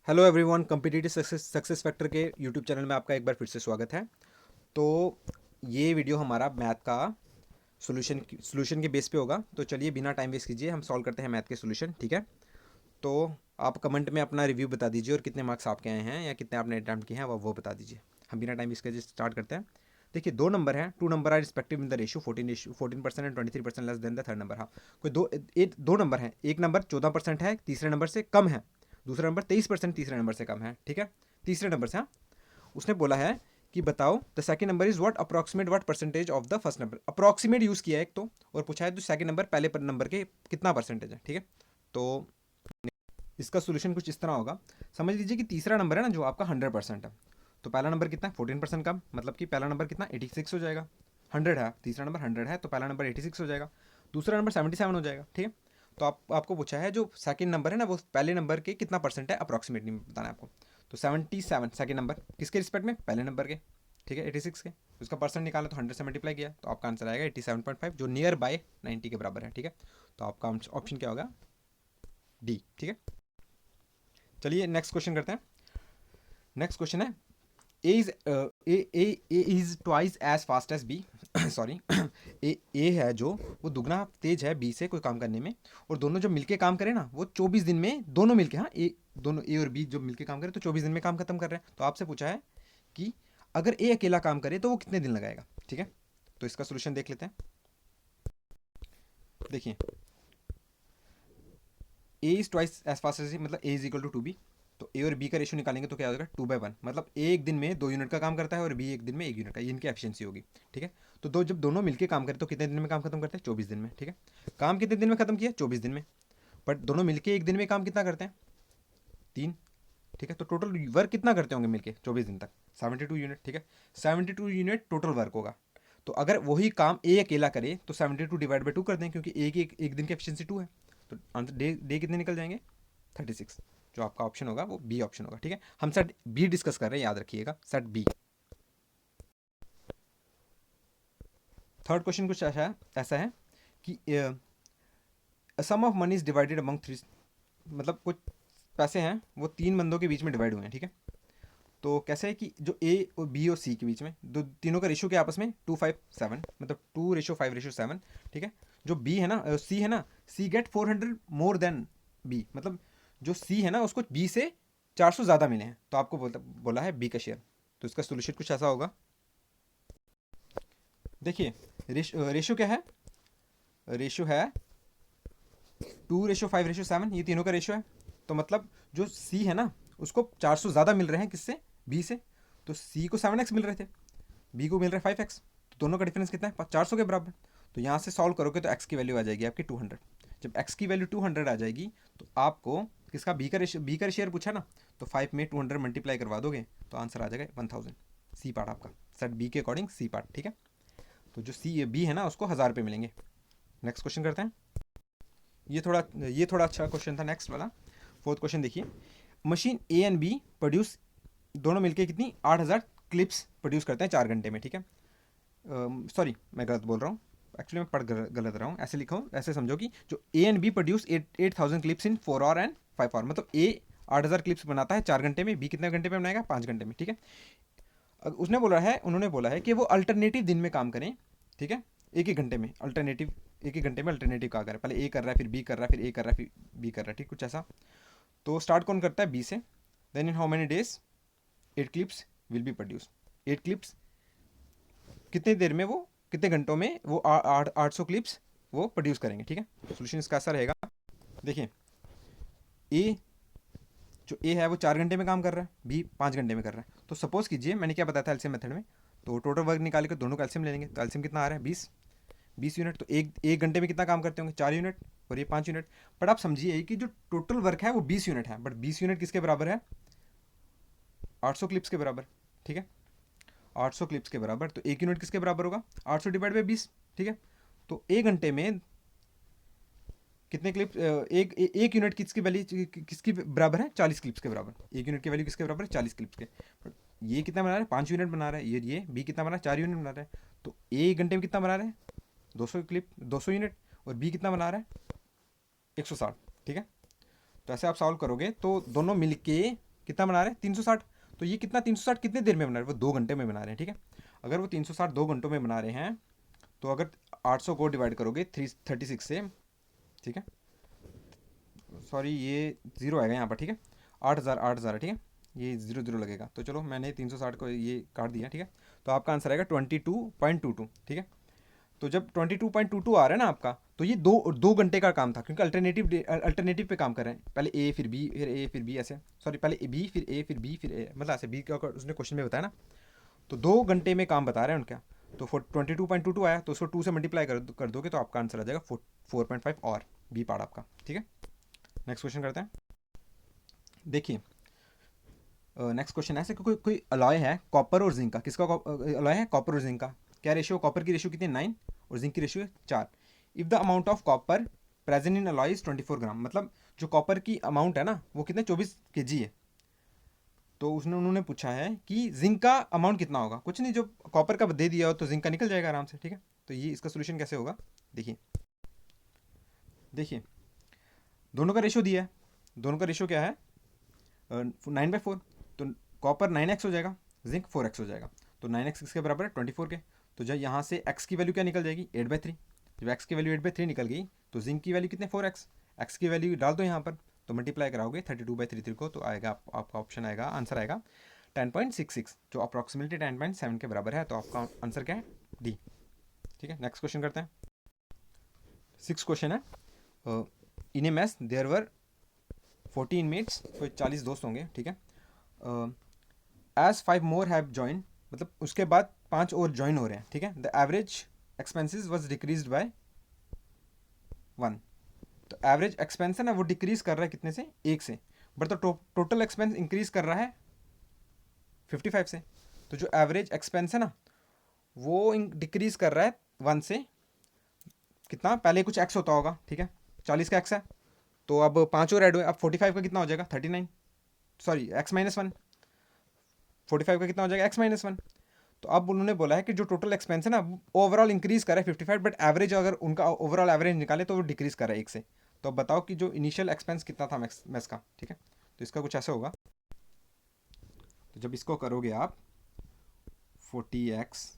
Hello everyone, competitive success factor के YouTube channel में आपका एक बार फिर से स्वागत है। तो ये वीडियो हमारा मैथ का सॉल्यूशन के बेस पे होगा। तो चलिए बिना टाइम वेस्ट कीजिए हम सॉल्व करते हैं मैथ के सॉल्यूशन, ठीक है। तो आप कमेंट में अपना रिव्यू बता दीजिए और कितने मार्क्स आपके आए हैं या कितने आपने अटैम्प्ट किए हैं वो बता दीजिए। हम बिना टाइम वेस्ट कीजिए स्टार्ट करते हैं। देखिए, दो नंबर हैं, two number are respective in the ratio 14% and 23% less than the third number. हाँ, कोई दो नंबर हैं, एक नंबर 14% है, तीसरे नंबर से कम है, दूसरा नंबर 23% तीसरे नंबर से कम है, ठीक है। तीसरे नंबर से, हाँ, उसने बोला है कि बताओ the second number is what approximate what percentage of the first number. Approximate use किया है एक तो, और पूछा है तो सेकंड नंबर पहले नंबर के कितना परसेंटेज है, ठीक है। तो इसका सोल्यूशन कुछ इस तरह होगा। समझ लीजिए कि तीसरा नंबर है ना जो आपका 100% है, तो पहला नंबर कितना है 14% कम, मतलब कि पहला नंबर कितना 86 हो जाएगा। 100 है, तीसरा नंबर 100 है तो पहला नंबर 86 हो जाएगा, दूसरा नंबर 77 हो जाएगा, ठीक है। तो आपको पूछा है जो सेकंड नंबर है ना वो पहले नंबर के कितना परसेंट है अप्रॉक्सीमेटली बताना है आपको। तो 77 सेकंड नंबर किसके रिस्पेक्ट में, पहले नंबर के, ठीक है, 86 के। उसका परसेंट निकाला तो 100 से मल्टीप्लाई किया तो आपका आंसर आएगा 87.5, जो नियर बाय 90 के बराबर है, ठीक है। तो आपका ऑप्शन क्या होगा, डी, ठीक है। चलिए नेक्स्ट क्वेश्चन करते हैं। नेक्स्ट क्वेश्चन है A is twice as fast as B. Sorry, A है जो वो दुगना तेज है बी से कोई काम करने में, और दोनों जब मिलके काम करें ना वो 24 दिन में, दोनों मिलके, हाँ, दोनों ए और बी जब मिलके काम करें तो 24 दिन में काम खत्म कर रहे हैं। तो आपसे पूछा है कि अगर ए अकेला काम करे तो वो कितने दिन लगाएगा, ठीक है। तो इसका सोल्यूशन देख लेते हैं। देखिए, A is twice as fast as, मतलब A is equal to B. तो ए और बी का रेशियो निकालेंगे तो क्या हो जाएगा 2/1, मतलब ए एक दिन में 2 यूनिट का काम करता है और बी एक दिन में 1 यूनिट का, ये इनकी एफिशिएंसी होगी, ठीक है। तो जब दोनों मिलकर काम करें तो कितने दिन में काम खत्म करते हैं, 24 दिन में, ठीक है। काम कितने दिन में खत्म किया, 24 दिन में। बट दोनों मिलकर एक दिन में काम कितना करते हैं, 3, ठीक है। तो टोटल वर्क कितना करते होंगे मिलके 24 दिन तक, 72 यूनिट, ठीक है। 72 यूनिट टोटल वर्क होगा। तो अगर वही काम ए अकेला करे तो 72 डिवाइड बाई 2 कर दें, क्योंकि एक दिन की एफिशिएंसी 2 है। तो आंसर डे कितने निकल जाएंगे, 36। जो आपका ऑप्शन होगा वो बी ऑप्शन होगा, ठीक है। हम सेट बी डिस्कस कर रहे हैं, याद रखिएगा, सेट बी। थर्ड क्वेश्चन कुछ ऐसा है कि sum of money is divided among three, मतलब कुछ पैसे हैं वो 3 बंदों के बीच में डिवाइड हुए हैं, ठीक है। तो कैसे है कि जो ए और बी और सी के बीच में दो तीनों का रेशियो क्या आपस में 2:5:7, मतलब 2:5:7, ठीक है। जो बी है ना, सी है ना, सी गेट 400 मोर देन बी, मतलब जो सी है ना उसको बी से 400 ज़्यादा मिले हैं, तो आपको बोला है बी का शेयर। तो इसका सोल्यूशन कुछ ऐसा होगा। देखिए, रेशियो क्या है, रेशियो है 2:5:7, ये तीनों का रेशियो है। तो मतलब जो सी है ना उसको 400 ज़्यादा मिल रहे हैं किससे, बी से। तो सी को 7x मिल रहे थे, बी को मिल रहा है 5x, तो दोनों का डिफरेंस कितना है 400 के बराबर। तो यहाँ से सॉल्व करोगे तो x की वैल्यू आ जाएगी आपकी 200। जब x की वैल्यू 200 आ जाएगी तो आपको किसका, बी का शेयर पूछा ना, तो 5 में 200 मल्टीप्लाई करवा दोगे तो आंसर आ जाएगा 1000। सी पार्ट आपका, सेट बी के अकॉर्डिंग सी पार्ट, ठीक है। तो जो सी बी है ना उसको 1000 रुपये मिलेंगे। नेक्स्ट क्वेश्चन करते हैं। ये थोड़ा अच्छा क्वेश्चन था नेक्स्ट वाला। फोर्थ क्वेश्चन देखिए, machine A and B produce, दोनों मिलके कितनी 8000 क्लिप्स प्रोड्यूस करते हैं 4 घंटे में, ठीक है। सॉरी मैं गलत बोल रहा हूँ, एक्चुअली मैं पढ़ गलत रहा हूँ। ऐसे लिखो, ऐसे समझो कि जो A and B produce 8000 clips in 4 hour and 5 hour, मतलब ए 8000 क्लिप्स बनाता है 4 घंटे में, बी कितने घंटे में बनाएगा 5 घंटे में, ठीक है। उसने बोला है, उन्होंने बोला है कि वो अल्टरनेटिव दिन में काम करें, ठीक है। एक एक घंटे में अल्टरनेटिव, एक एक घंटे में अल्टरनेटिव का करें, पहले ए कर रहा है फिर बी कर रहा है फिर ए कर रहा है फिर बी कर रहा है, ठीक, कुछ ऐसा। तो स्टार्ट कौन करता है, बी से। Then in how many days 8 clips will be produce, 8 clips कितनी देर में, वो कितने घंटों में वो 800 क्लिप्स वो प्रोड्यूस करेंगे, ठीक है। सोल्यूशन इसका ऐसा रहेगा। देखिए, ए, जो ए है वो 4 घंटे में काम कर रहा है, बी 5 घंटे में कर रहा है। तो सपोज कीजिए मैंने क्या बताया था एलसीएम मेथड में, तो टोटल वर्क निकाल के दोनों का एलसीएम ले लेंगे, तो एलसीएम कितना आ रहा है 20 यूनिट। तो एक घंटे में कितना काम करते होंगे 4 यूनिट और ये 5 यूनिट। बट आप समझिए कि जो टोटल वर्क है वो 20 यूनिट है, बट 20 यूनिट किसके बराबर है, 800 क्लिप्स के बराबर, ठीक है। 800 क्लिप्स के बराबर, तो 1 यूनिट किसके बराबर होगा 800 डिवाइड बाई 20, ठीक है। तो 1 घंटे में कितने क्लिप, एक यूनिट किसकी वैल्यू किसकी बराबर है 40 क्लिप्स के बराबर, 1 यूनिट की वैल्यू किसके बराबर है 40 क्लिप्स के। बट ये कितना बना रहा है 5 यूनिट बना रहा है, ये बी कितना बना रहा है 4 यूनिट बना रहा है। तो एक घंटे में कितना बना रहा है 200 क्लिप 200 यूनिट, और बी कितना बना रहा है 160, ठीक है। तो ऐसे आप सॉल्व करोगे तो दोनों मिलके कितना बना रहे हैं 360। तो ये कितना 360 कितने देर में बना रहे हैं, वो 2 घंटे में बना रहे हैं, ठीक है। अगर वो 360 2 घंटों में बना रहे हैं, तो अगर 800 को डिवाइड करोगे 336 से, ठीक है, सॉरी ये जीरो आएगा यहाँ पर, ठीक है, 8,000 ठीक है, ये 0 0 लगेगा, तो चलो मैंने 360 को ये काट दिया, ठीक है। तो आपका आंसर आएगा 22.22, ठीक है। तो जब 22.22 आ रहा है ना आपका, तो ये 2 घंटे का काम था, क्योंकि अल्टरनेटिव पे काम कर रहे हैं, पहले ए फिर बी फिर ए फिर बी, ऐसे, सॉरी पहले बी फिर ए फिर बी फिर ए, मतलब ऐसे बी का उसने क्वेश्चन में बताया ना। तो 2 घंटे में काम बता रहे हैं उनका। तो 22.22 आया, तो उसको 2 से मल्टीप्लाई कर दोगे तो आपका आंसर आ जाएगा 4.5, और बी पार्ट आपका, ठीक है। नेक्स्ट क्वेश्चन करते हैं। देखिए नेक्स्ट क्वेश्चन ऐसे, कोई कोई अलॉय है कॉपर और जिंक का, किसका अलॉय है, कॉपर और जिंक का। क्या रेशियो, कॉपर की रेशियो कितनी है 9 और जिंक की रेशियो है 4। If the amount of copper present in alloy is 24 ग्राम, मतलब जो कॉपर की अमाउंट है ना वो कितने 24 kg है। तो उन्होंने पूछा है कि जिंक का अमाउंट कितना होगा, कुछ नहीं, जो कॉपर का दे दिया हो तो जिंक का निकल जाएगा आराम से, ठीक है। तो ये इसका सोल्यूशन कैसे होगा, देखिए देखिए, दोनों का रेशियो दिया है, दोनों का रेशियो क्या है 9/4, तो कॉपर 9x हो जाएगा, जिंक 4x हो जाएगा। तो 9x किसके बराबर है 24 के। तो जब यहाँ से x की वैल्यू क्या निकल जाएगी 8/3, जब x की वैल्यू 8/3 निकल गई तो जिंक की वैल्यू कितने 4x, x की वैल्यू डाल दो यहाँ पर, तो मल्टीप्लाई कराओगे 32/33 को, तो आएगा आपका ऑप्शन आएगा, आंसर आएगा 10.66, जो अप्रॉक्सीमेटली 10.7 के बराबर है। तो आपका आंसर क्या है डी, ठीक है। नेक्स्ट क्वेश्चन करते हैं। 6 क्वेश्चन है। इन ए मैस देयर वर 14 मेट्स, कोई 40 दोस्त होंगे, ठीक है। एज 5 मोर हैव ज्वाइन, मतलब उसके बाद 5 और ज्वाइन हो रहे हैं, ठीक है। The average expenses was decrease by 1, तो एवरेज एक्सपेंस है ना वो डिक्रीज कर रहा है कितने से 1 से, बट तो टोटल एक्सपेंस इंक्रीज कर रहा है 55 से। तो जो एवरेज एक्सपेंस है ना वो डिक्रीज कर रहा है 1 से, कितना, पहले कुछ एक्स होता होगा, ठीक है, 40 का एक्स है, तो अब 5 और ऐड हुए, अब 45 का कितना हो जाएगा 39, सॉरी x-1, 45 का कितना हो जाएगा x-1। तो अब उन्होंने बोला है कि जो टोटल एक्सपेंस है ना ओवरऑल इंक्रीज कर रहा है 55, बट एवरेज अगर उनका ओवरऑल एवरेज निकाले तो वो डिक्रीज कर रहा है 1 से। तो अब बताओ कि जो इनिशियल एक्सपेंस कितना था मैथ्स का, ठीक है। तो इसका कुछ ऐसा होगा, तो जब इसको करोगे आप 40x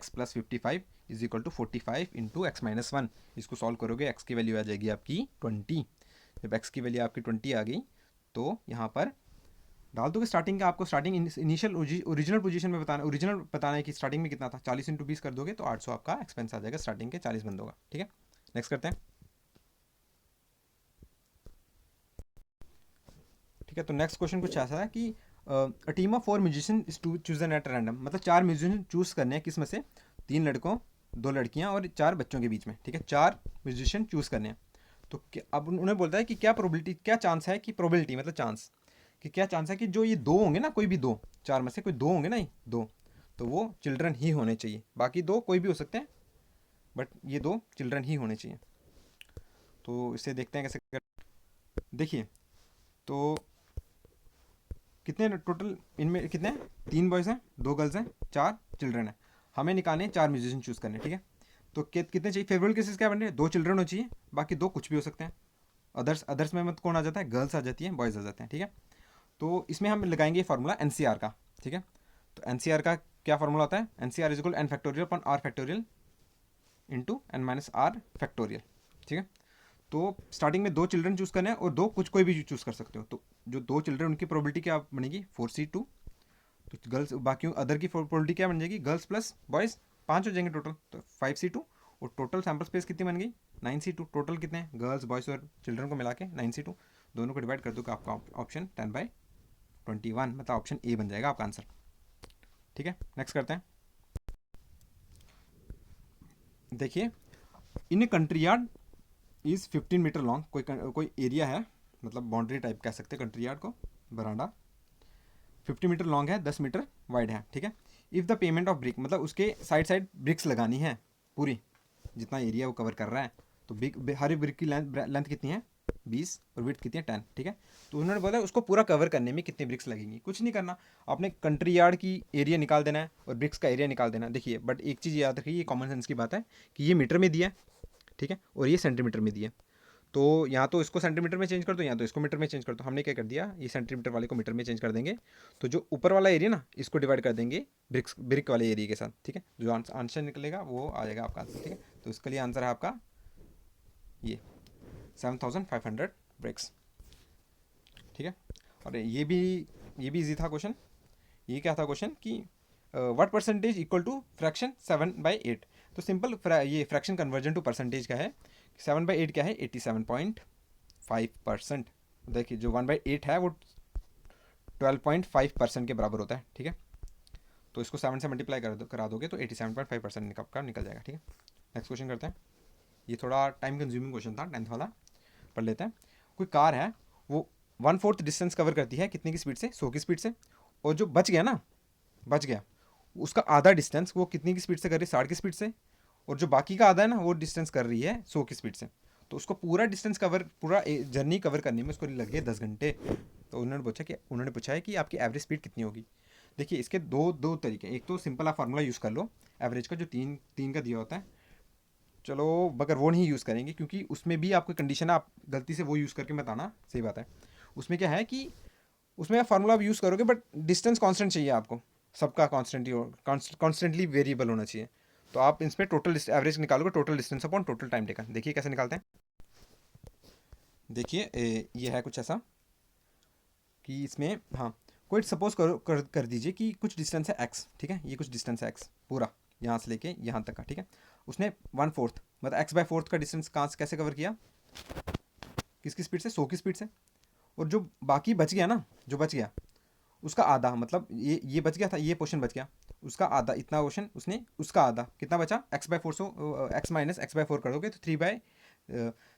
plus 55 is equal to 45 into x-1, इसको सॉल्व करोगे x की वैल्यू आ जाएगी आपकी 20। जब x की वैल्यू आपकी 20 आ गई तो यहाँ पर डाल दोगे स्टार्टिंग का, आपको स्टार्टिंग इनिशियल ओरिजिनल पोजीशन में बताना, ओरिजिनल बताना है कि स्टार्टिंग में कितना था, 40 इंटू 20 कर दोगे तो 800 आपका एक्सपेंस आ जाएगा, स्टार्टिंग के 40 बंद होगा, ठीक है। नेक्स्ट करते हैं, ठीक है। तो नेक्स्ट क्वेश्चन कुछ ऐसा है कि a team of 4 musician is to chosen at random, मतलब 4 म्यूजिशियन चूज करने हैं, किस में से 3 लड़कों 2 लड़कियां और 4 बच्चों के बीच में, ठीक है, 4 म्यूजिशियन चूज करने हैं। तो अब उन्हें बोलता है कि क्या प्रोबेबिलिटी, क्या चांस है कि प्रोबेबिलिटी मतलब चांस, कि क्या चांस है कि जो ये 2 होंगे ना, कोई भी 2, 4 में से कोई 2 होंगे ना, ये 2, तो वो चिल्ड्रन ही होने चाहिए, बाकी 2 कोई भी हो सकते हैं, बट ये 2 चिल्ड्रन ही होने चाहिए। तो इसे देखते हैं कैसे देखिए, तो कितने टोटल इनमें कितने हैं, 3 बॉयज़ हैं 2 गर्ल्स हैं 4 चिल्ड्रन हैं, हमें निकालने 4 म्यूजिशियन चूज़ करने, ठीक है। तो कितने चाहिए, फेवरेबल केसेस क्या बन रहे हैं, 2 चिल्ड्रन हो चाहिए, बाकी 2 कुछ भी हो सकते हैं। अदर्स में मत कौन आ जाता है, गर्ल्स आ जाती हैं, बॉयज़ आ जाते हैं, ठीक है। तो इसमें हम लगाएंगे फार्मूला एनसीआर का, ठीक है। तो एनसीआर का क्या फार्मूला होता है, n C r is equal n factorial upon r factorial into n minus r factorial, ठीक है। तो स्टार्टिंग में 2 चिल्ड्रन चूज़ करने हैं और 2 कुछ कोई भी चूज़ कर सकते हो। तो जो 2 चिल्ड्रन उनकी प्रोबेबिलिटी क्या बनेगी 4c2, तो गर्ल्स बाकी अदर की प्रोबेबिलिटी क्या बन जाएगी, गर्ल्स प्लस बॉयज़ 5 हो जाएंगे टोटल, तो 5c2, और टोटल सैम्पल स्पेस कितनी बन गई 9c2, टोटल कितने हैं गर्ल्स बॉयज़ और चिल्ड्रन को मिला के 9c2, दोनों को डिवाइड कर दो, आपका ऑप्शन 10/21, मतलब ऑप्शन ए बन जाएगा आपका आंसर, ठीक है। नेक्स्ट करते हैं। देखिए, in country yard is 15 metre long, कोई एरिया है, मतलब बाउंड्री टाइप कह सकते हैं कंट्री यार्ड को, बरांडा 50 मीटर लॉन्ग है, 10 मीटर वाइड है, ठीक है। If the payment of brick, मतलब उसके साइड ब्रिक्स लगानी है पूरी, जितना एरिया वो कवर कर रहा है, तो हर ब्रिक की लेंथ कितनी है 20 और विड्थ कितनी है 10, ठीक है। तो उन्होंने बोला उसको पूरा कवर करने में कितने ब्रिक्स लगेंगी, कुछ नहीं करना, आपने कंट्री यार्ड की एरिया निकाल देना है और ब्रिक्स का एरिया निकाल देना है। देखिए बट एक चीज़ याद रखिए, ये कॉमन सेंस की बात है कि ये मीटर में दिया है, ठीक है, और ये सेंटीमीटर में दिया है। तो यहाँ तो इसको सेंटीमीटर में चेंज कर दो, यहाँ तो इसको मीटर में चेंज कर दो। हमने क्या कर दिया, ये सेंटीमीटर वाले को मीटर में चेंज कर देंगे। तो जो ऊपर वाला एरिया ना, इसको डिवाइड कर देंगे ब्रिक वाले एरिया के साथ, ठीक है। जो आंसर निकलेगा वो आ जाएगा आपका आंसर, ठीक है। तो इसके लिए आंसर है आपका ये 7500 ब्रिक्स, ठीक है। और ये भी इजी था क्वेश्चन। ये क्या था क्वेश्चन कि what percentage equal to fraction 7/8। तो सिंपल ये फ्रैक्शन कन्वर्जन टू परसेंटेज का है। 7/8 क्या है, 87.5%। देखिए जो 1/8 है वो 12.5% के बराबर होता है, ठीक है। तो इसको 7 से मल्टीप्लाई करा दोगे तो 87.5% निकल जाएगा, ठीक है। नेक्स्ट क्वेश्चन करते हैं। ये थोड़ा टाइम कंज्यूमिंग क्वेश्चन था, 10th वाला, पढ़ लेते हैं। कोई कार है, वो 1/4 डिस्टेंस कवर करती है कितनी की स्पीड से, 100 की स्पीड से। और जो बच गया उसका आधा डिस्टेंस वो कितनी की स्पीड से कर रही है, 60 की स्पीड से। और जो बाकी का आधा है ना, वो डिस्टेंस कर रही है 100 की स्पीड से। तो उसको पूरा डिस्टेंस कवर, पूरा जर्नी कवर करने में उसको लगे 10 घंटे। तो उन्होंने पूछा है कि आपकी एवरेज स्पीड कितनी होगी। देखिए इसके दो तरीके, एक तो सिंपल आप फार्मूला यूज़ कर लो एवरेज का, जो तीन का दिया होता है। चलो मगर वो नहीं यूज़ करेंगे, क्योंकि उसमें भी आपको कंडीशन है, आप गलती से वो यूज़ करके मत आना, सही बात है। उसमें क्या है कि उसमें आप फार्मूला आप यूज़ करोगे, बट डिस्टेंस कांस्टेंट चाहिए आपको, सबका कॉन्स्टेंटली वेरिएबल होना चाहिए। तो आप इसमें टोटल एवरेज निकालोगे, total distance upon total time taken. देखिए कैसे निकालते हैं। देखिए ये है कुछ ऐसा कि इसमें, हाँ, कोई सपोज कर दीजिए कि कुछ डिस्टेंस है एक्स, ठीक है। ये कुछ डिस्टेंस है एक्स पूरा, यहाँ से लेके यहाँ तक का, ठीक है। उसने 1/4 मतलब x/4 का डिस्टेंस कहाँ से कैसे कवर किया, किसकी स्पीड से, 100 की स्पीड से। और जो बाकी बच गया ना, जो बच गया उसका आधा, मतलब ये बच गया था, ये पोर्शन बच गया, उसका आधा, इतना पोर्शन उसने, उसका आधा कितना बचा, x/4 से x माइनस x/4 कर दोगे तो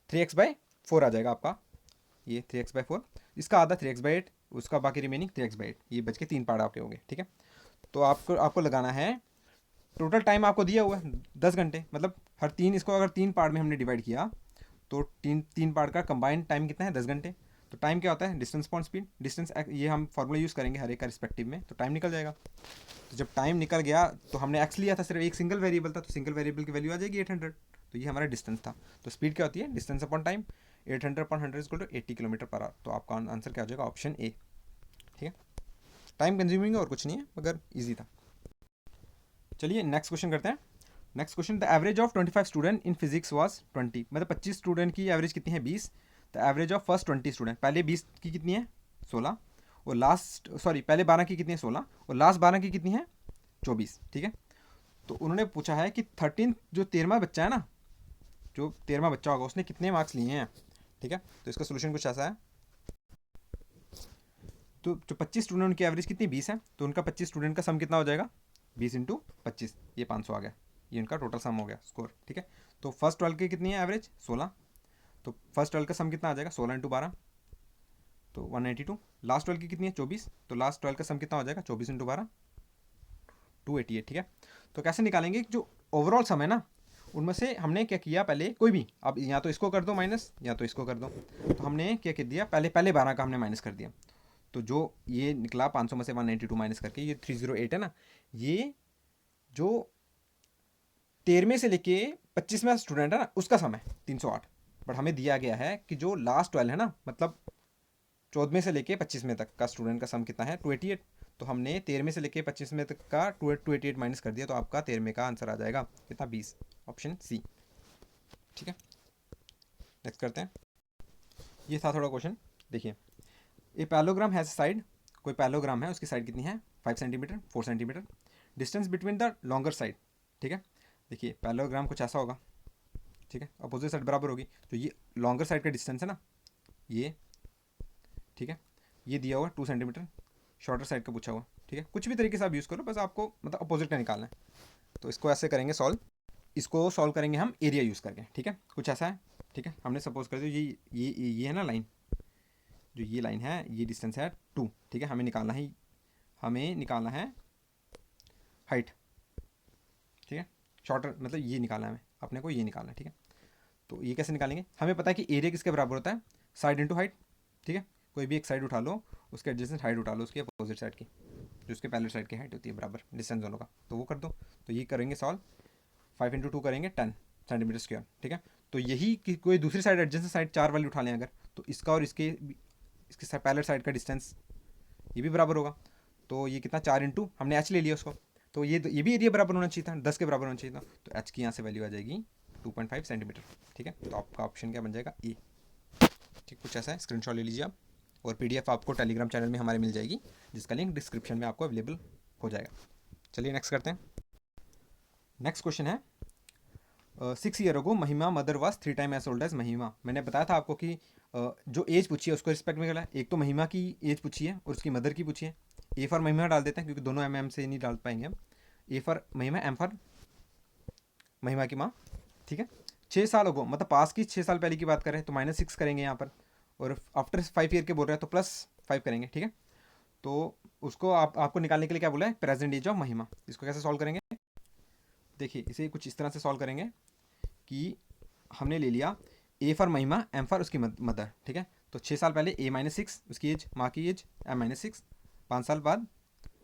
3x/4 आ जाएगा आपका, ये 3x/4। इसका आधा 3x/8, उसका बाकी रिमेनिंग 3x/8। ये बच के 3 पार्ट आपके होंगे, ठीक है। तो आपको लगाना है, टोटल टाइम आपको दिया हुआ है 10 घंटे, मतलब हर तीन, इसको अगर 3 पार्ट में हमने डिवाइड किया तो तीन पार्ट का कंबाइंड टाइम कितना है, 10 घंटे। तो टाइम क्या होता है, डिस्टेंस अपॉन स्पीड। डिस्टेंस ये हम फॉर्मूला यूज़ करेंगे हर एक का रिस्पेक्टिव में, तो टाइम निकल जाएगा। तो जब टाइम निकल गया तो हमने एक्स लिया था, सिर्फ एक सिंगल वेरिएबल था, तो सिंगल वेरिएबल की वैल्यू आ जाएगी 800। तो ये हमारा डिस्टेंस था। तो स्पीड क्या होती है, distance upon time. 800/100 equal to 80 km/h। तो आपका आंसर क्या हो जाएगा, ऑप्शन ए, ठीक है। टाइम कंज्यूमिंग है और कुछ नहीं है, मगर ईजी था। चलिए नेक्स्ट क्वेश्चन करते हैं। Next question, the average of 25 student in physics was 20। मतलब 25 स्टूडेंट की एवरेज कितनी है, 20। The average of first 20 student, पहले 20 की कितनी है, 16। और लास्ट, सॉरी, पहले 12 की कितनी है, 16। और लास्ट 12 की कितनी है, 24, ठीक है। तो उन्होंने पूछा है कि 13 जो 13वां बच्चा है ना, जो 13वां बच्चा होगा उसने कितने मार्क्स लिए हैं, ठीक है। तो इसका सोल्यूशन कुछ ऐसा है। तो जो 25 स्टूडेंट की एवरेज कितनी, 20 है, तो उनका 25 स्टूडेंट का सम कितना हो जाएगा, 20 × 25, ये 500 आ गया। ये उनका टोटल सम हो गया, स्कोर, ठीक है। तो फर्स्ट 12 की कितनी है एवरेज, 16। तो फर्स्ट 12 का सम कितना आ जाएगा, 16 × 12, तो 192। लास्ट 12 की कितनी है, 24। तो लास्ट 12 का सम कितना हो जाएगा, 24 × 12, 288, ठीक है। तो कैसे निकालेंगे, जो ओवरऑल सम है ना, उनमें से हमने क्या किया, पहले कोई भी, अब या तो इसको कर दो माइनस, या तो इसको कर दो। तो हमने क्या कर दिया, पहले 12 का हमने माइनस कर दिया। तो जो ये निकला 500 में से 192 माइनस करके, ये 308 है ना, ये जो 13वें से लेके 25वां स्टूडेंट है ना, उसका सम है 308। बट हमें दिया गया है कि जो लास्ट 12 है ना, मतलब 14वें से लेके 25वें तक का स्टूडेंट का सम कितना है, 288। तो हमने 13वें से लेके 25वें तक का 288 माइनस कर दिया, तो आपका 13वें का आंसर आ जाएगा कितना, 20, ऑप्शन सी, ठीक है। नेक्स्ट करते हैं। ये था थोड़ा क्वेश्चन। देखिए, ए पैलोग्राम हैज साइड, कोई पैलोग्राम है, उसकी साइड कितनी है, 5 centimetre, 4 centimetre. Distance between the longer side, ठीक है। देखिए पैलोग्राम कुछ ऐसा होगा, ठीक है, अपोजिट साइड बराबर होगी। तो ये लॉन्गर साइड का डिस्टेंस है ना, ये, ठीक है। ये दिया हुआ 2 सेंटीमीटर, शॉर्टर साइड का पूछा हुआ, ठीक है। कुछ भी तरीके से आप यूज़ करो, बस आपको मतलब अपोजिट का निकालना है। तो इसको ऐसे करेंगे सॉल्व, इसको सॉल्व करेंगे हम एरिया यूज़ करके, ठीक है। कुछ ऐसा है, ठीक है। हमने सपोज कर दिया ये है ना लाइन, जो ये लाइन है, ये डिस्टेंस है 2, ठीक है। हमें निकालना है हाइट, ठीक है। शॉर्टर मतलब ये निकालना है, हमें अपने को ये निकालना है, ठीक है। तो ये कैसे निकालेंगे, हमें पता है कि एरिया किसके बराबर होता है, साइड इंटू हाइट, ठीक है। कोई भी एक साइड उठा लो, उसके एडजेसेंट हाइट उठा लो उसकी अपोजिट साइड की, जो उसके पैरेलल साइड की हाइट होती है बराबर डिस्टेंस दोनों का, तो वो कर दो। तो ये करेंगे सॉल्व, 5 × 2 करेंगे 10 सेंटीमीटर स्क्वायर, ठीक है। तो यही कि कोई दूसरी साइड एडजेसेंट साइड 4 वैल्यू उठा लें अगर, तो इसका और इसके पैरेलल साइड का डिस्टेंस ये भी बराबर होगा। तो ये कितना 4 इंटू हमने एच ले लिया उसको, तो ये भी एरिया बराबर होना चाहिए था, 10 के बराबर होना चाहिए था। तो एच की यहाँ से वैल्यू आ जाएगी 2.5 सेंटीमीटर। ठीक है, तो आपका ऑप्शन क्या बन जाएगा ए। ठीक, कुछ ऐसा है, स्क्रीनशॉट ले लीजिए आप। और पीडीएफ आपको टेलीग्राम चैनल में हमारे मिल जाएगी, जिसका लिंक डिस्क्रिप्शन में आपको अवेलेबल हो जाएगा। चलिए नेक्स्ट करते हैं। नेक्स्ट क्वेश्चन है 6 year ago Mahima mother was 3 time as old as Mahima. मैंने बताया था आपको कि जो एज पूछी है उसको रिस्पेक्ट में करा है। एक तो महिमा की एज पूछी है और उसकी मदर की पूछी है। ए फॉर महिमा डाल देते हैं क्योंकि दोनों एम से नहीं डाल पाएंगे हम। ए फॉर महिमा, एम फॉर महिमा की माँ। ठीक है, 6 साल अगो मतलब पास की 6 साल पहले की बात करें तो -6 करेंगे यहाँ पर, और आफ्टर 5 ईयर के बोल रहे हैं तो +5 करेंगे। ठीक है, तो उसको आपको निकालने के लिए क्या बोला है, प्रेजेंट एज ऑफ महिमा। इसको कैसे सॉल्व करेंगे, देखिए इसे कुछ इस तरह से सॉल्व करेंगे कि हमने ले लिया ए फॉर महिमा, एम फॉर उसकी मदर। ठीक है, तो 6 साल पहले A-6 उसकी एज, माँ की एज M-6, 5 साल बाद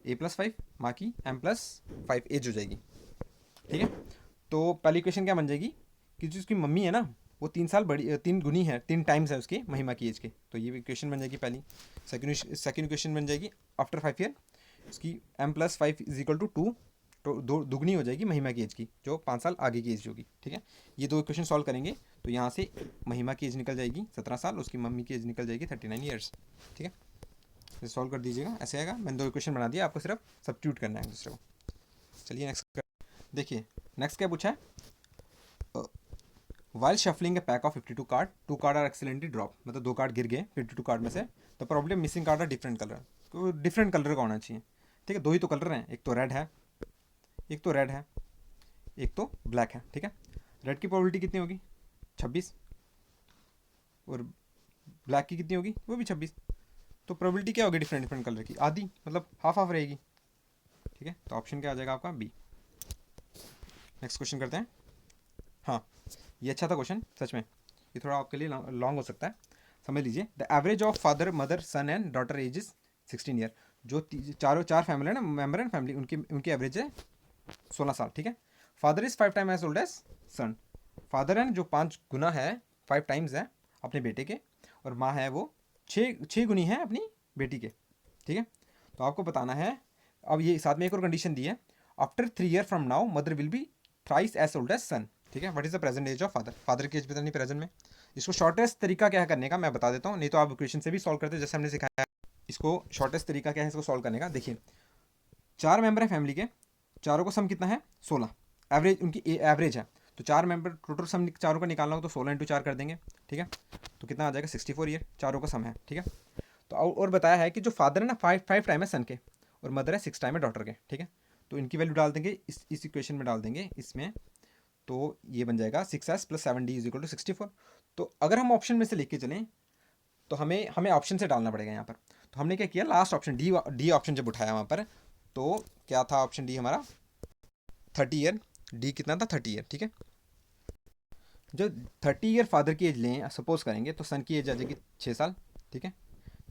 A+5 माँ की M+5 एज हो जाएगी। ठीक है, तो पहली इक्वेशन क्या बन जाएगी कि जो उसकी मम्मी है ना वो 3 साल बड़ी, 3 गुनी है, 3 टाइम्स है उसकी महिमा की एज के, तो ये इक्वेशन बन जाएगी पहली। सेकेंड इक्वेशन बन जाएगी आफ्टर 5 ईयर उसकी M+5 = 2, तो दुगनी हो जाएगी महिमा की एज की, जो 5 साल आगे की एज होगी। ठीक है, ये दो इक्वेशन सॉल्व करेंगे तो यहाँ से महिमा की एज निकल जाएगी 17 साल, उसकी मम्मी की एज निकल जाएगी 39 ईयर्स। ठीक है, इसे सॉल्व कर दीजिएगा, ऐसे आएगा। मैंने 2 इक्वेशन बना दिया, आपको सिर्फ सब्स्टिट्यूट करना है दूसरे को। चलिए नेक्स्ट देखिए, नेक्स्ट क्या पूछा है, while shuffling a pack of 52 card, 2 card are excellently drop, मतलब 2 कार्ड गिर गए 52 कार्ड में से, तो problem missing card are different colour, तो डिफरेंट कलर का होना चाहिए। ठीक है, 2 ही तो कलर हैं, एक तो रेड है, एक तो रेड है, एक तो ब्लैक है। ठीक है, रेड की प्रोबेबिलिटी कितनी होगी 26, और ब्लैक की कितनी होगी वो भी 26, तो प्रोबेबिलिटी क्या होगी डिफरेंट डिफरेंट कलर की, आधी, मतलब हाफ हाफ रहेगी। ठीक है, तो ऑप्शन क्या आ जाएगा आपका बी। नेक्स्ट क्वेश्चन करते हैं। हाँ, ये अच्छा था क्वेश्चन सच में, ये थोड़ा आपके लिए लॉन्ग हो सकता है, समझ लीजिए। The average of father mother son and daughter age is 16 year. जो चार फैमिली है ना, मेंबर एंड फैमिली, उनकी एवरेज है 16 साल। ठीक है, father is 5 time as old as son. Father है जो 5 गुना है, 5 टाइम्स है अपने बेटे के, और माँ है वो 6 गुनी है अपनी बेटी के। ठीक है, तो आपको बताना है, अब ये साथ में एक और कंडीशन दी है, after 3 year from now mother will be thrice as old as son. ठीक है, what is the present age of father, father की एज पता नहीं प्रेजेंट में। इसको शॉर्टेस्ट तरीका क्या है करने का मैं बता देता हूँ, नहीं तो आप इक्वेशन से भी सॉल्व करते जैसे हमने सिखाया। इसको शॉर्टेस्ट तरीका क्या है इसको सॉल्व करने का, देखिए 4 मेंबर है फैमिली के, चारों का सम कितना है 16, एवरेज उनकी एवरेज है, तो 4 मेंबर टोटल सम चारों का निकालना हो तो 16 × 4 कर देंगे। ठीक है, तो कितना आ जाएगा 64 ईयर, चारों का सम है। ठीक है, तो और बताया है कि जो फादर है ना 5 टाइम है सन के, और मदर है 6 टाइम है डॉटर के। ठीक है, तो इनकी वैल्यू डाल देंगे इस इक्वेशन में डाल देंगे इसमें, तो ये बन जाएगा 6s + 7d = 64। तो अगर हम ऑप्शन में से लेके चलें तो हमें ऑप्शन से डालना पड़ेगा यहाँ पर। तो हमने क्या किया, लास्ट ऑप्शन डी ऑप्शन जब उठाया वहाँ पर, तो क्या था ऑप्शन डी हमारा 30 ईयर, डी कितना था 30 ईयर। ठीक है, जो 30 ईयर फादर की एज लें सपोज करेंगे तो सन की एज आ जाएगी 6 साल। ठीक है,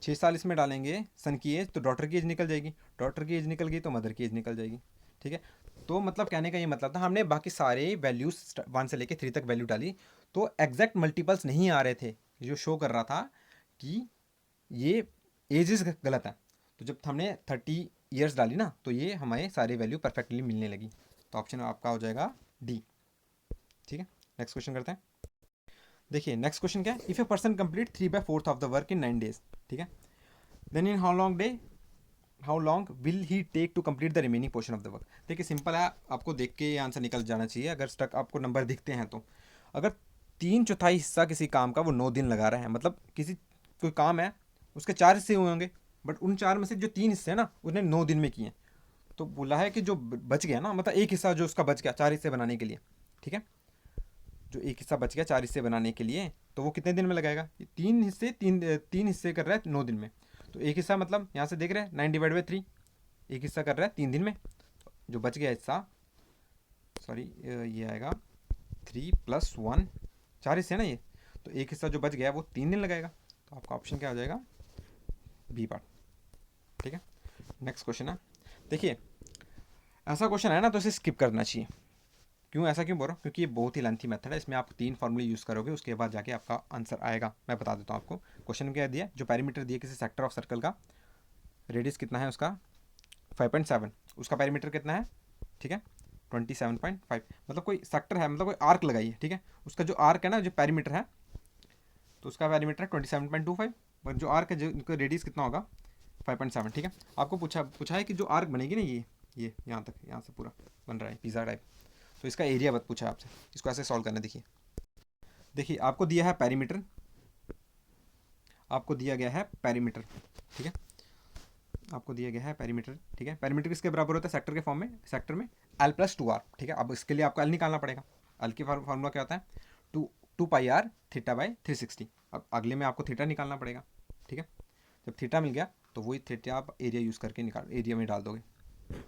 6 साल इसमें डालेंगे सन की एज, तो डॉटर की एज निकल जाएगी, डॉटर की एज निकल गई तो मदर की एज निकल जाएगी। ठीक है, तो मतलब कहने का ये मतलब था, हमने बाकी सारे वैल्यूज 1 से लेके 3 तक वैल्यू डाली, तो एग्जैक्ट मल्टीपल्स नहीं आ रहे थे, जो शो कर रहा था कि ये एजेस गलत है। तो जब हमने 30 ईयर्स डाली ना, तो ये हमें सारी वैल्यू परफेक्टली मिलने लगी, तो ऑप्शन आपका हो जाएगा डी। ठीक है, नेक्स्ट क्वेश्चन करते हैं। देखिए नेक्स्ट क्वेश्चन क्या है, if a person complete 3/4 of the work in 9 days। ठीक है, then in how long will he take to complete the remaining portion of the work. देखिए सिंपल है, आपको देख के ये आंसर निकल जाना चाहिए, अगर स्टक आपको नंबर दिखते हैं तो। अगर 3/4 हिस्सा किसी काम का वो 9 दिन लगा रहा है, मतलब कोई काम है उसके 4 हिस्से हुए होंगे, बट उन 4 में से जो 3 हिस्से हैं ना उसने 9 दिन में किए हैं, तो बोला है कि जो बच गया ना, मतलब एक हिस्सा जो उसका बच गया 4 हिस्से बनाने के लिए। ठीक है, जो एक हिस्सा बच गया 4 हिस्से बनाने के लिए, तो वो कितने दिन में लगाएगा, 3 हिस्से कर रहा है 9 दिन में, तो एक हिस्सा मतलब यहाँ से देख रहे हैं 9/3, एक हिस्सा कर रहा है 3 दिन में, जो बच गया हिस्सा, सॉरी ये आएगा 3 + 1, 4 हिस्से ना ये, तो एक हिस्सा जो बच गया वो 3 दिन लगाएगा, तो आपका ऑप्शन क्या हो जाएगा बी पार्ट। ठीक है, नेक्स्ट क्वेश्चन है। देखिए ऐसा क्वेश्चन है ना तो इसे स्किप करना चाहिए, क्यों ऐसा क्यों बोल रहा हूँ, क्योंकि ये बहुत ही लेंथी मेथड है, इसमें आप 3 फॉर्मूले यूज़ करोगे, उसके बाद जाके आपका आंसर आएगा। मैं बता देता हूँ आपको। क्वेश्चन क्या दिया, जो पेरीमीटर दिया किसी सेक्टर ऑफ सर्कल का, रेडियस कितना है उसका 5.7, उसका पेरीमीटर कितना है, ठीक है 27.5, मतलब कोई सेक्टर है, मतलब कोई आर्क लगाइए, ठीक है, उसका जो आर्क है ना, जो पेरीमीटर है, तो उसका पेरीमीटर है 27.25, और जो आर्क है जो उनका रेडियस कितना होगा 5.7, ठीक है। आपको पूछा है कि जो आर्क बनेगी ना, ये यहाँ तक, यहाँ से पूरा बन रहा है पिज़्ज़ा टाइप, तो इसका एरिया बत पूछा है आपसे, इसको ऐसे सॉल्व करना। देखिए आपको दिया है पेरीमीटर, आपको दिया गया है पेरीमीटर, ठीक है, आपको दिया गया है पेरीमीटर, ठीक है। पेरीमीटर किसके बराबर होता है सेक्टर के फॉर्म में, सेक्टर में L+2R, ठीक है। अब इसके लिए आपको L निकालना पड़ेगा। L की फार्मूला क्या होता है, two pi r theta by 360। अब अगले में आपको थीटा निकालना पड़ेगा, ठीक है। जब थीटा मिल गया तो वही थीटा आप एरिया यूज़ करके निकाल, एरिया में डाल दोगे।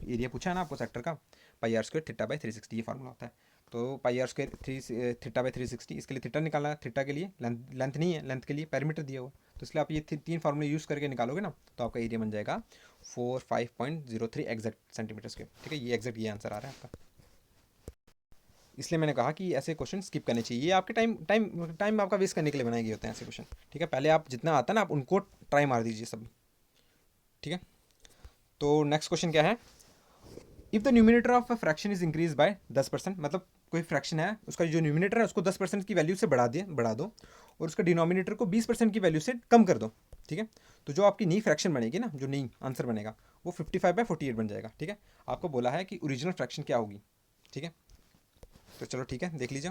एरिया पूछा है ना आपको सेक्टर का, पाई आर स्क्वायर थीटा बाई 360, ये फार्मूला होता है। तो पाई आर स्क्वायर थीटा बाई 360, इसके लिए थीटा निकालना है, थीटा के लिए लेंथ नहीं है, लेंथ के लिए पेरीमीटर दिया हुआ, तो इसलिए आप ये 3 फार्मूले यूज़ करके निकालोगे ना, तो आपका एरिया बन जाएगा 45.03 एग्जैक्ट सेंटीमीटर स्क्वायर, ठीक है। ये एग्जैक्ट ये आंसर आ रहा है आपका। इसलिए मैंने कहा कि ऐसे क्वेश्चन स्किप करने चाहिए, ये आपके टाइम आपका वेस्ट करने के लिए बनाए गए होते हैं ऐसे क्वेश्चन, ठीक है। पहले आप जितना आता है ना आप उनको ट्राई मार दीजिए सब, ठीक है। तो नेक्स्ट क्वेश्चन क्या है, if the numerator of a fraction is increase by 10%, मतलब कोई फ्रैक्शन है, उसका जो न्यूमिनेटर है उसको 10% की वैल्यू से बढ़ा दो, और उसका डिनोमिनेटर को 20% की वैल्यू से कम कर दो, ठीक है। तो जो आपकी नई फ्रैक्शन बनेगी ना, जो नई आंसर बनेगा वो 55/48 बन जाएगा, ठीक है। आपको बोला है कि ओरिजिनल फ्रैक्शन क्या होगी, ठीक है। तो चलो ठीक है, देख लीजिए,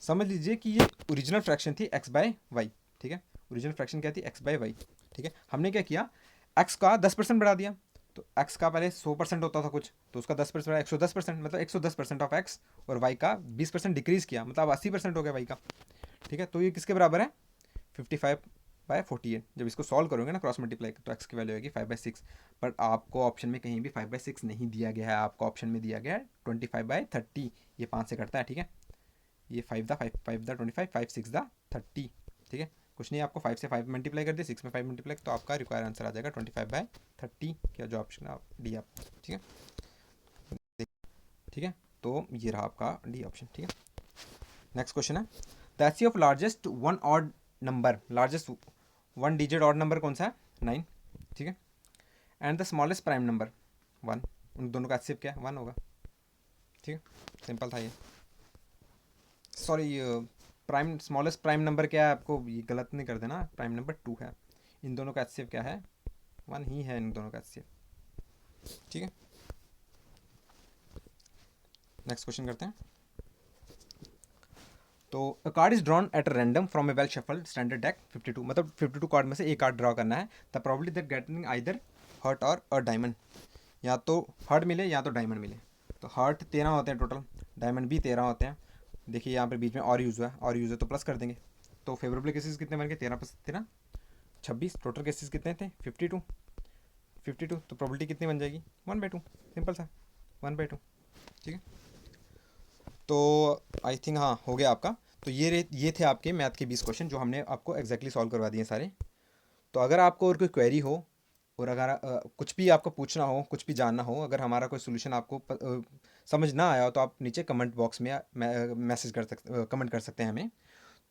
समझ लीजिए कि ये ओरिजिनल फ्रैक्शन थी x/y, ठीक है। ओरिजिनल फ्रैक्शन क्या थी x/y, ठीक है। हमने क्या किया, x का 10% बढ़ा दिया, तो x का पहले 100% होता था कुछ, तो उसका 10% 110%, मतलब 110% ऑफ x, और y का 20% डिक्रीज किया, मतलब 80% हो गया y का, ठीक है। तो ये किसके बराबर है 55/48। जब इसको सॉल्व करोगे ना क्रॉस मल्टीप्लाई, तो x की वैल्यू होगी 5/6, बट आपको ऑप्शन में कहीं भी 5/6 नहीं दिया गया है, आपको ऑप्शन में दिया गया है 25/30, ये 5 से कटता है, ठीक है। ये 5 द 25, 5 6 द 30, ठीक है। कुछ नहीं, आपको 5 से 5 मल्टीप्लाई कर दिया, 6 में 5 मल्टीप्लाई, तो आपका रिक्वायर आंसर आ जाएगा 25/30, क्या जो ऑप्शन आप डी आप, ठीक है, ठीक है। तो ये रहा आपका डी ऑप्शन, ठीक है। नेक्स्ट क्वेश्चन है, the HCF of largest one odd number, largest 1 digit odd number कौन सा है 9, ठीक है, and the smallest prime number 1, उन दोनों का एचसीएफ क्या है 1 होगा, ठीक है। सिंपल था ये, sorry prime smallest prime number क्या है, आपको ये गलत नहीं कर देना, प्राइम नंबर 2 है, इन दोनों का एचसीएफ क्या है 1 ही है, इन दोनों का एचसीएफ, ठीक है। नेक्स्ट क्वेश्चन करते हैं। तो अ card is drawn at random from A well shuffled standard deck 52, मतलब 52 कार्ड में से एक कार्ड ड्रॉ करना है, the probability that getting either heart or a diamond, या तो हर्ट मिले या तो डायमंड मिले। तो हर्ट 13 होते हैं टोटल, डायमंड भी 13 होते हैं। देखिए यहाँ पर बीच में और यूज़ हुआ है, और यूज़ है तो प्लस कर देंगे, तो फेवरेबल केसेस कितने बन गए 13+13 26, टोटल केसेस कितने थे 52, तो प्रोबेबिलिटी कितनी बन जाएगी 1/2, सिंपल सा 1/2, ठीक है। तो आई थिंक हाँ हो गया आपका। तो ये थे आपके मैथ के 20 क्वेश्चन जो हमने आपको एग्जैक्टली सॉल्व करवा दिए सारे। तो अगर आपको और कोई क्वेरी हो, और अगर कुछ भी आपको पूछना हो, कुछ भी जानना हो, अगर हमारा कोई सोल्यूशन आपको समझ ना आया हो, तो आप नीचे कमेंट बॉक्स में मैसेज कमेंट कर सकते हैं हमें,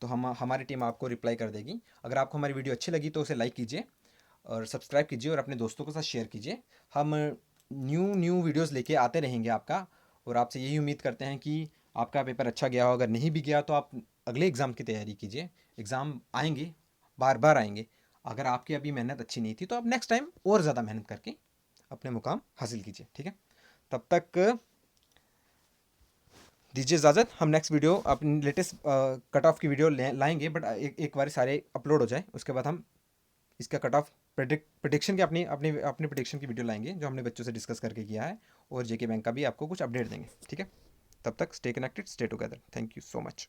तो हमारी टीम आपको रिप्लाई कर देगी। अगर आपको हमारी वीडियो अच्छी लगी तो उसे लाइक कीजिए और सब्सक्राइब कीजिए और अपने दोस्तों के साथ शेयर कीजिए। हम न्यू वीडियोस लेके आते रहेंगे आपका, और आपसे यही उम्मीद करते हैं कि आपका पेपर अच्छा गया हो। अगर नहीं भी गया तो आप अगले एग्ज़ाम की तैयारी कीजिए, एग्ज़ाम आएंगे, बार बार आएंगे। अगर आपकी अभी मेहनत अच्छी नहीं थी तो आप नेक्स्ट टाइम और ज़्यादा मेहनत करके अपने मुकाम हासिल कीजिए, ठीक है। तब तक दीजिए इजाज़त, हम नेक्स्ट वीडियो अपनी लेटेस्ट कट ऑफ की वीडियो लाएंगे, बट एक बार सारे अपलोड हो जाए उसके बाद हम इसका कट ऑफ प्रिडिक्शन की अपनी अपनी अपनी प्रिडिक्शन की वीडियो लाएंगे, जो हमने बच्चों से डिस्कस करके किया है, और जेके बैंक का भी आपको कुछ अपडेट देंगे, ठीक है। तब तक stay connected, stay together, thank you so much.